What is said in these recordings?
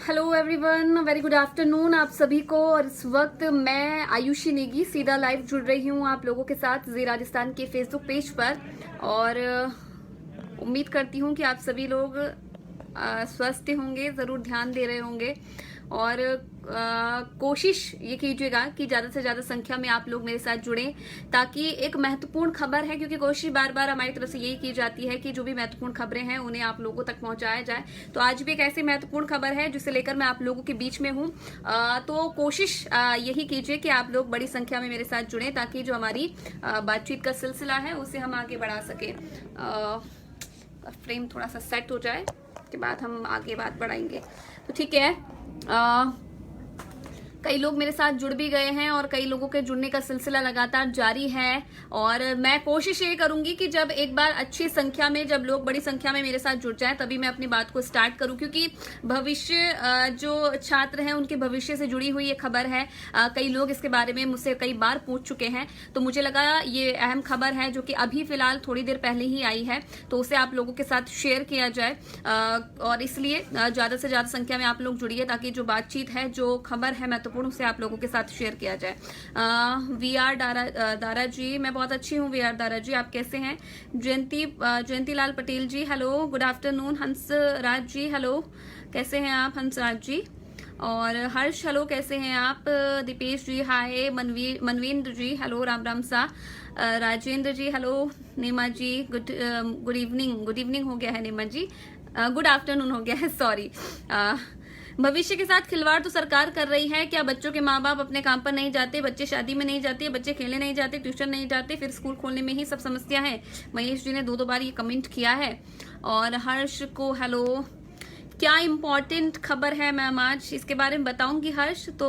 Hello everyone, very good afternoon आप सभी को। और इस वक्त मैं आयुषी नेगी सीधा लाइव जुड़ रही हूँ आप लोगों के साथ जी राजस्थान के फेसबुक पेज पर। और उम्मीद करती हूँ कि आप सभी लोग स्वस्थ होंगे, ज़रूर ध्यान दे रहे होंगे। और कोशिश ये कीजिएगा कि ज़्यादा से ज़्यादा संख्या में आप लोग मेरे साथ जुड़ें, ताकि एक महत्वपूर्ण खबर है, क्योंकि कोशिश बार बार हमारी तरफ से यही की जाती है कि जो भी महत्वपूर्ण खबरें हैं उन्हें आप लोगों तक पहुंचाया जाए। तो आज भी एक ऐसी महत्वपूर्ण खबर है जिसे लेकर मैं आप लोगों के बीच में हूं। तो कोशिश यही कीजिए कि आप लोग बड़ी संख्या में मेरे साथ जुड़ें, ताकि जो हमारी बातचीत का सिलसिला है उसे हम आगे बढ़ा सकें। फ्रेम थोड़ा सा सेट हो जाए के बाद हम आगे बात बढ़ाएंगे। तो ठीक है, कई लोग मेरे साथ जुड़ भी गए हैं और कई लोगों के जुड़ने का सिलसिला लगातार जारी है। और मैं कोशिश ये करूंगी कि जब एक बार अच्छी संख्या में, जब लोग बड़ी संख्या में मेरे साथ जुड़ जाएं, तभी मैं अपनी बात को स्टार्ट करूं, क्योंकि भविष्य जो छात्र हैं उनके भविष्य से जुड़ी हुई ये खबर है। कई लोग इसके बारे में मुझसे कई बार पूछ चुके हैं, तो मुझे लगा ये अहम खबर है जो कि अभी फिलहाल थोड़ी देर पहले ही आई है, तो उसे आप लोगों के साथ शेयर किया जाए। और इसलिए ज्यादा से ज्यादा संख्या में आप लोग जुड़िए, ताकि जो बातचीत है, जो खबर है महत्वपूर्ण, उसे आप लोगों के साथ शेयर किया जाए। वी आर दारा जी, मैं बहुत अच्छी हूँ। वी आर दारा जी, आप कैसे हैं? जयंती लाल पटेल जी, hello, good afternoon. Hans Raj ji, hello, कैसे हैं आप हंस राज जी? और हर्ष, हेलो, कैसे हैं आप? दीपेश जी, हाय। मनवेंद्र जी, हेलो, राम राम सा। राजेंद्र जी, हेलो। नीमा जी, गुड इवनिंग हो गया है नीमा जी, गुड आफ्टरनून हो गया है, सॉरी। भविष्य के साथ खिलवाड़ तो सरकार कर रही है। क्या बच्चों के माँ बाप अपने काम पर नहीं जाते, बच्चे शादी में नहीं जाते, बच्चे खेलने नहीं जाते, ट्यूशन नहीं जाते, फिर स्कूल खोलने में ही सब समस्या है? महेश जी ने दो बार ये कमेंट किया है। और हर्ष को हेलो। क्या इम्पोर्टेंट खबर है मैम आज, इसके बारे में बताऊंगी हर्ष। तो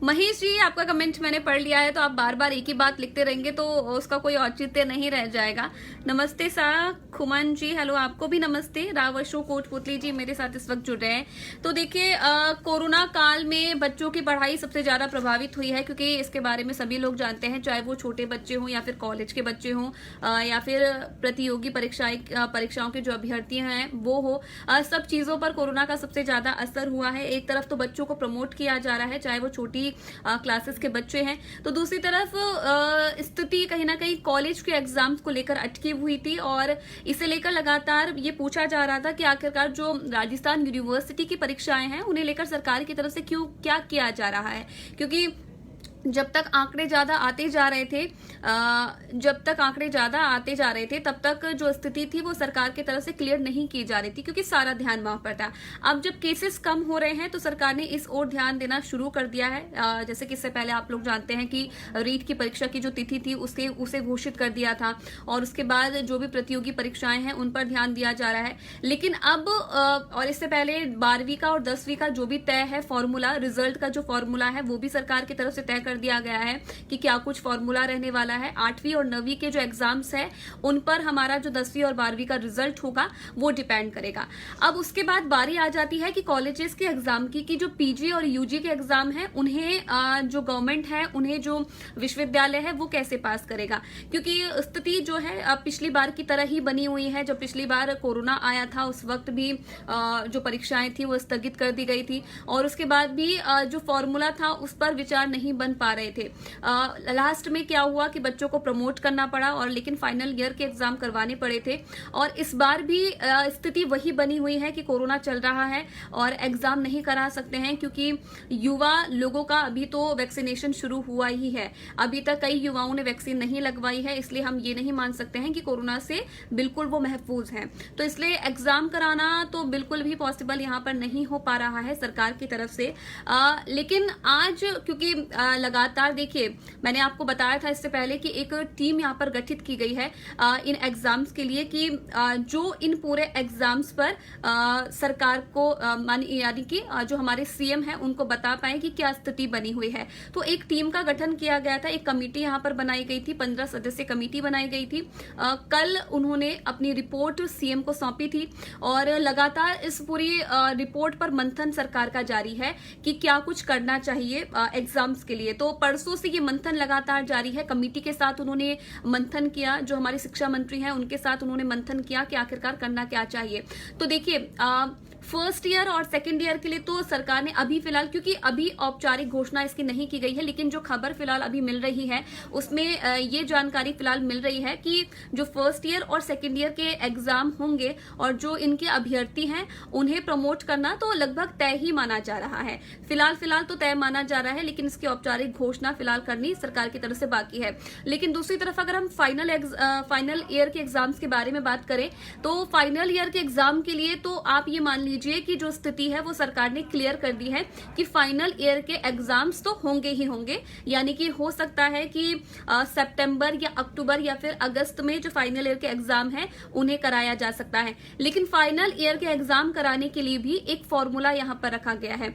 महेश जी, आपका कमेंट मैंने पढ़ लिया है, तो आप बार बार एक ही बात लिखते रहेंगे तो उसका कोई औचित्य नहीं रह जाएगा। नमस्ते सा खुमन जी, हेलो, आपको भी नमस्ते। रावशो कोटपुतली जी मेरे साथ इस वक्त जुड़ रहे हैं। तो देखिए, कोरोना काल में बच्चों की पढ़ाई सबसे ज्यादा प्रभावित हुई है, क्योंकि इसके बारे में सभी लोग जानते हैं, चाहे वो छोटे बच्चे हों या फिर कॉलेज के बच्चे हों, या फिर प्रतियोगी परीक्षाओं के जो अभ्यर्थी हैं वो हो। सब चीजों पर कोरोना का सबसे ज्यादा असर हुआ है। एक तरफ तो बच्चों को प्रमोट किया जा रहा है, चाहे वो छोटी क्लासेस के बच्चे हैं, तो दूसरी तरफ स्थिति कहीं ना कहीं कॉलेज के एग्जाम्स को लेकर अटकी हुई थी। और इसे लेकर लगातार ये पूछा जा रहा था कि आखिरकार जो राजस्थान यूनिवर्सिटी की परीक्षाएं हैं उन्हें लेकर सरकार की तरफ से क्या किया जा रहा है, क्योंकि जब तक आंकड़े ज्यादा आते जा रहे थे, तब तक जो स्थिति थी वो सरकार की तरफ से क्लियर नहीं की जा रही थी, क्योंकि सारा ध्यान वहां पर था। अब जब केसेस कम हो रहे हैं तो सरकार ने इस ओर ध्यान देना शुरू कर दिया है। जैसे कि इससे पहले आप लोग जानते हैं कि रीट की परीक्षा की जो तिथि थी उसे घोषित कर दिया था, और उसके बाद जो भी प्रतियोगी परीक्षाएं हैं उन पर ध्यान दिया जा रहा है। लेकिन अब और इससे पहले 12वीं का और 10वीं का जो भी तय है फॉर्मूला, रिजल्ट का जो फॉर्मूला है वो भी सरकार की तरफ से तय कर दिया गया है कि क्या कुछ फॉर्मूला रहने वाला है। 8वीं और 9वीं के जो एग्जाम्स है उन पर हमारा जो 10वीं और 12वीं का रिजल्ट होगा वो डिपेंड करेगा। अब उसके बाद बारी आ जाती है कि कॉलेजेस के एग्जाम की जो पीजी और यूजी के एग्जाम है उन्हें जो गवर्नमेंट है, उन्हें जो विश्वविद्यालय है वो कैसे पास करेगा, क्योंकि स्थिति जो है पिछली बार की तरह ही बनी हुई है। जब पिछली बार कोरोना आया था उस वक्त भी जो परीक्षाएं थी वो स्थगित कर दी गई थी, और उसके बाद भी जो फॉर्मूला था उस पर विचार नहीं बन पा रहे थे। लास्ट में क्या हुआ कि बच्चों को प्रमोट करना पड़ा, और लेकिन फाइनल ईयर के एग्जाम करवाने पड़े थे। और इस बार भी स्थिति वही बनी हुई है कि कोरोना चल रहा है और एग्जाम नहीं करा सकते हैं, क्योंकि युवा लोगों का अभी तो वैक्सीनेशन शुरू हुआ ही है। अभी तक कई युवाओं ने वैक्सीन नहीं लगवाई है, इसलिए हम ये नहीं मान सकते हैं कि कोरोना से बिल्कुल वो महफूज हैं। तो इसलिए एग्जाम कराना तो बिल्कुल भी पॉसिबल यहाँ पर नहीं हो पा रहा है सरकार की तरफ से। लेकिन आज क्योंकि लगातार देखिए, मैंने आपको बताया था इससे पहले कि एक टीम यहाँ पर गठित की गई है इन एग्जाम्स के लिए, कि जो इन पूरे एग्जाम्स पर सरकार को यानी कि जो हमारे सीएम है उनको बता पाए कि क्या स्थिति बनी हुई है। तो एक टीम का गठन किया गया था, एक कमेटी यहाँ पर बनाई गई थी, 15 सदस्य कमेटी बनाई गई थी। कल उन्होंने अपनी रिपोर्ट सीएम को सौंपी थी, और लगातार इस पूरी रिपोर्ट पर मंथन सरकार का जारी है कि क्या कुछ करना चाहिए एग्जाम्स के लिए। तो परसों से ये मंथन लगातार जारी है। कमेटी के साथ उन्होंने मंथन किया, जो हमारे शिक्षा मंत्री हैं उनके साथ उन्होंने मंथन किया कि आखिरकार करना क्या चाहिए। तो देखिए, फर्स्ट ईयर और सेकंड ईयर के लिए तो सरकार ने अभी फिलहाल, क्योंकि अभी औपचारिक घोषणा इसकी नहीं की गई है, लेकिन जो खबर फिलहाल अभी मिल रही है उसमें ये जानकारी फिलहाल मिल रही है कि जो फर्स्ट ईयर और सेकंड ईयर के एग्जाम होंगे और जो इनके अभ्यर्थी हैं उन्हें प्रमोट करना तो लगभग तय ही माना जा रहा है। फिलहाल तो तय माना जा रहा है, लेकिन इसकी औपचारिक घोषणा फिलहाल करनी सरकार की तरफ से बाकी है। लेकिन दूसरी तरफ अगर हम फाइनल ईयर के एग्जाम्स के बारे में बात करें तो फाइनल ईयर के एग्जाम के लिए तो आप ये मान लीजिए कि जो स्थिति है वो सरकार ने क्लियर कर दी है कि फाइनल ईयर के एग्जाम्स तो होंगे ही होंगे, यानी कि हो सकता है कि सितंबर या अक्टूबर या फिर अगस्त में जो फाइनल ईयर के एग्जाम है उन्हें कराया जा सकता है। लेकिन फाइनल ईयर के एग्जाम कराने के लिए भी एक फॉर्मूला यहाँ पर रखा गया है।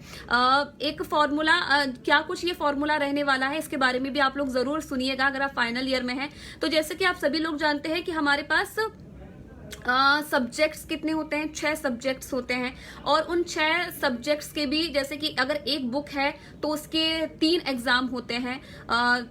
एक फॉर्मूला क्या कुछ ये फॉर्मूला रहने वाला है इसके बारे में भी आप लोग जरूर सुनिएगा अगर आप फाइनल ईयर में हैं। तो जैसे कि आप सभी लोग जानते हैं कि हमारे पास सब्जेक्ट्स कितने होते हैं, 6 सब्जेक्ट्स होते हैं, और उन 6 सब्जेक्ट्स के भी जैसे कि अगर एक बुक है तो उसके 3 एग्जाम होते हैं,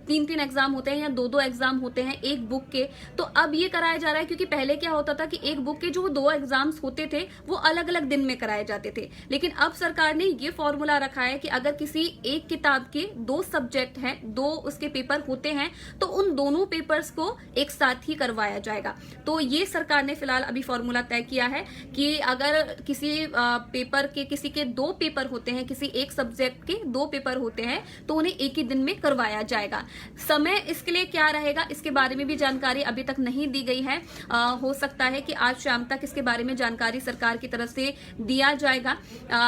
3 एग्जाम होते हैं या 2 एग्जाम होते हैं एक बुक के। तो अब ये कराया जा रहा है क्योंकि पहले क्या होता था कि एक बुक के जो 2 एग्जाम्स होते थे वो अलग अलग दिन में कराए जाते थे, लेकिन अब सरकार ने ये फॉर्मूला रखा है कि अगर किसी एक किताब के 2 सब्जेक्ट हैं, 2 उसके पेपर होते हैं, तो उन दोनों पेपर्स को एक साथ ही करवाया जाएगा। तो ये सरकार ने फिलहाल अभी फॉर्मूला तय किया है कि अगर किसी पेपर के किसी के 2 पेपर होते हैं, किसी एक सब्जेक्ट के 2 पेपर होते हैं, तो उन्हें एक ही दिन में करवाया जाएगा। समय इसके लिए क्या रहेगा इसके बारे में भी जानकारी अभी तक नहीं दी गई है। हो सकता है कि आज शाम तक इसके बारे में जानकारी सरकार की तरफ से दिया जाएगा।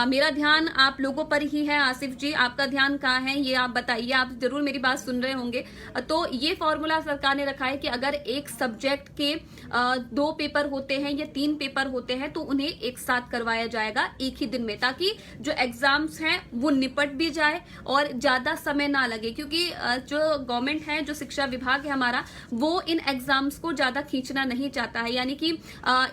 मेरा ध्यान आप लोगों पर ही है। आसिफ जी, आपका ध्यान कहाँ है ये आप बताइए, आप जरूर मेरी बात सुन रहे होंगे। तो ये फॉर्मूला सरकार ने रखा है कि अगर एक सब्जेक्ट के 2 पेपर होते हैं या 3 पेपर होते हैं तो उन्हें एक साथ करवाया जाएगा एक ही दिन में, ताकि जो एग्जाम्स हैं वो निपट भी जाए और ज्यादा समय ना लगे, क्योंकि जो गवर्नमेंट है, जो शिक्षा विभाग है हमारा, वो इन एग्जाम्स को ज्यादा खींचना नहीं चाहता है, यानी कि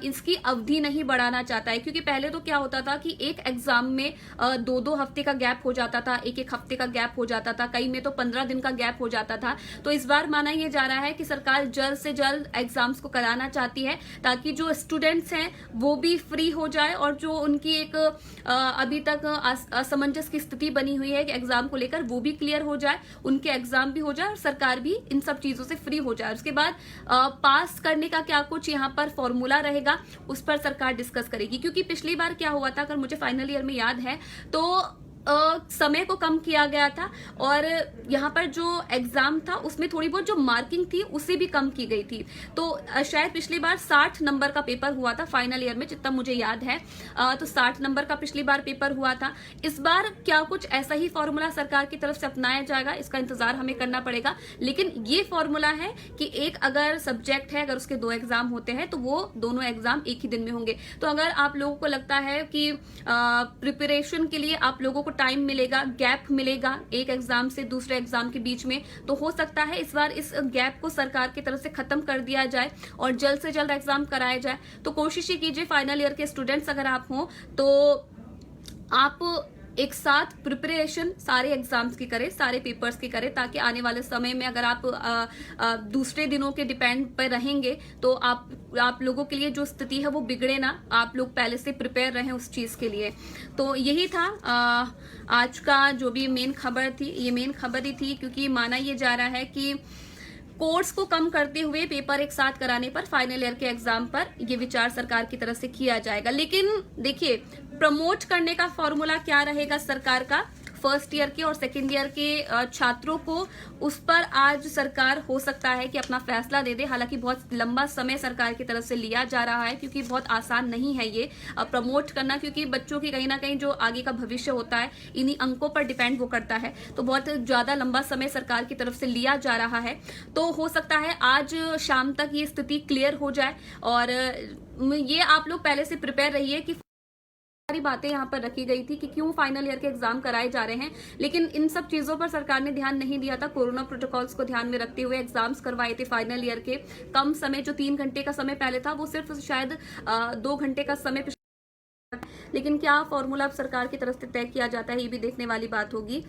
इसकी अवधि नहीं बढ़ाना चाहता है। क्योंकि पहले तो क्या होता था कि एक एग्जाम में 2-2 हफ्ते का गैप हो जाता था, 1-1 हफ्ते का गैप हो जाता था, कई में तो 15 दिन का गैप हो जाता था। तो इस बार माना यह जा रहा है कि सरकार जल्द से जल्द एग्जाम्स को कराना चाहती है ताकि जो स्टूडेंट्स हैं वो भी फ्री हो जाए और जो उनकी एक अभी तक असमंजस की स्थिति बनी हुई है कि एग्जाम को लेकर, वो भी क्लियर हो जाए, उनके एग्जाम भी हो जाए और सरकार भी इन सब चीजों से फ्री हो जाए। उसके बाद पास करने का क्या कुछ यहाँ पर फॉर्मूला रहेगा उस पर सरकार डिस्कस करेगी। क्योंकि पिछली बार क्या हुआ था, अगर मुझे फाइनल ईयर में याद है, तो समय को कम किया गया था और यहाँ पर जो एग्जाम था उसमें थोड़ी बहुत जो मार्किंग थी उसे भी कम की गई थी। तो शायद पिछली बार 60 नंबर का पेपर हुआ था फाइनल ईयर में, जितना मुझे याद है। तो 60 नंबर का पिछली बार पेपर हुआ था। इस बार क्या कुछ ऐसा ही फॉर्मूला सरकार की तरफ से अपनाया जाएगा, इसका इंतजार हमें करना पड़ेगा। लेकिन ये फॉर्मूला है कि एक अगर सब्जेक्ट है, अगर उसके 2 एग्जाम होते हैं तो वो दोनों एग्जाम एक ही दिन में होंगे। तो अगर आप लोगों को लगता है कि प्रिपरेशन के लिए आप लोगों को टाइम मिलेगा, गैप मिलेगा एक एग्जाम से दूसरे एग्जाम के बीच में, तो हो सकता है इस बार इस गैप को सरकार की तरफ से खत्म कर दिया जाए और जल्द से जल्द एग्जाम कराया जाए। तो कोशिश कीजिए फाइनल ईयर के स्टूडेंट्स अगर आप हो तो आप एक साथ प्रिपरेशन सारे एग्जाम्स की करें, सारे पेपर्स की करें, ताकि आने वाले समय में अगर आप दूसरे दिनों के डिपेंड पर रहेंगे तो आप लोगों के लिए जो स्थिति है वो बिगड़े ना, आप लोग पहले से प्रिपेयर रहें उस चीज के लिए। तो यही था आज का जो भी मेन खबर थी, ये मेन खबर ही थी, क्योंकि माना ये जा रहा है कि कोर्स को कम करते हुए पेपर एक साथ कराने पर फाइनल ईयर के एग्जाम पर यह विचार सरकार की तरफ से किया जाएगा। लेकिन देखिए, प्रमोट करने का फॉर्मूला क्या रहेगा सरकार का फर्स्ट ईयर के और सेकेंड ईयर के छात्रों को, उस पर आज सरकार हो सकता है कि अपना फैसला दे दे। हालांकि बहुत लंबा समय सरकार की तरफ से लिया जा रहा है, क्योंकि बहुत आसान नहीं है ये प्रमोट करना, क्योंकि बच्चों की कहीं ना कहीं जो आगे का भविष्य होता है इन्हीं अंकों पर डिपेंड वो करता है। तो बहुत ज्यादा लंबा समय सरकार की तरफ से लिया जा रहा है। तो हो सकता है आज शाम तक ये स्थिति क्लियर हो जाए और ये आप लोग पहले से प्रिपेयर रहिए कि सारी बातें यहाँ पर रखी गई थी कि क्यों फाइनल ईयर के एग्जाम कराए जा रहे हैं, लेकिन इन सब चीजों पर सरकार ने ध्यान नहीं दिया था। कोरोना प्रोटोकॉल्स को ध्यान में रखते हुए एग्जाम्स करवाए थे फाइनल ईयर के। कम समय, जो 3 घंटे का समय पहले था, वो सिर्फ शायद 2 घंटे का समय, लेकिन क्या फॉर्मूला अब सरकार की तरफ से तय किया जाता है ये भी देखने वाली बात होगी।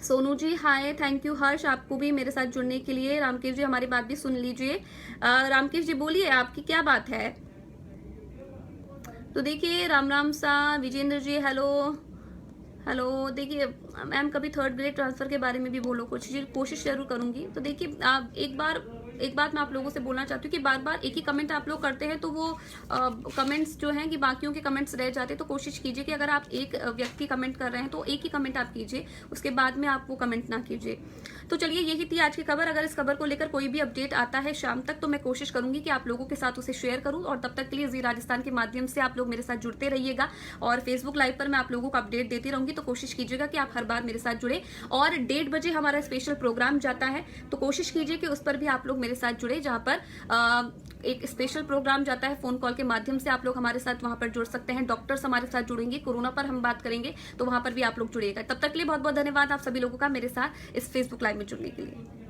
सोनू जी हाय, थैंक यू। हर्ष, आपको भी मेरे साथ जुड़ने के लिए। रामकेश जी हमारी बात भी सुन लीजिए। रामकेश जी बोलिए, आपकी क्या बात है? तो देखिए राम राम सा विजेंद्र जी, हेलो हेलो। देखिए मैम कभी थर्ड ग्रेड ट्रांसफर के बारे में भी बोलो कुछ, जी कोशिश जरूर करूंगी। तो देखिए आप एक बात मैं आप लोगों से बोलना चाहती हूँ कि बार बार एक ही कमेंट आप लोग करते हैं तो वो कमेंट्स जो हैं कि बाकियों के कमेंट्स रह जाते हैं। तो कोशिश कीजिए कि अगर आप एक व्यक्ति कमेंट कर रहे हैं तो एक ही कमेंट आप कीजिए, उसके बाद में आप वो कमेंट ना कीजिए। तो चलिए यही थी आज की खबर। अगर इस खबर को लेकर कोई भी अपडेट आता है शाम तक तो मैं कोशिश करूंगी कि आप लोगों के साथ उसे शेयर करूं, और तब तक के लिए जी राजस्थान के माध्यम से आप लोग मेरे साथ जुड़ते रहिएगा, और फेसबुक लाइव पर मैं आप लोगों को अपडेट देती रहूंगी। तो कोशिश कीजिएगा कि आप हर बार मेरे साथ जुड़े, और 1:30 बजे हमारा स्पेशल प्रोग्राम जाता है, तो कोशिश कीजिए कि उस पर भी आप लोग मेरे साथ जुड़े, जहां पर एक स्पेशल प्रोग्राम जाता है फोन कॉल के माध्यम से। आप लोग हमारे साथ वहां पर जुड़ सकते हैं, डॉक्टर्स हमारे साथ जुड़ेंगे, कोरोना पर हम बात करेंगे, तो वहां पर भी आप लोग जुड़िएगा। तब तक के लिए बहुत बहुत धन्यवाद आप सभी लोगों का मेरे साथ इस फेसबुक लाइव में जुड़ने के लिए।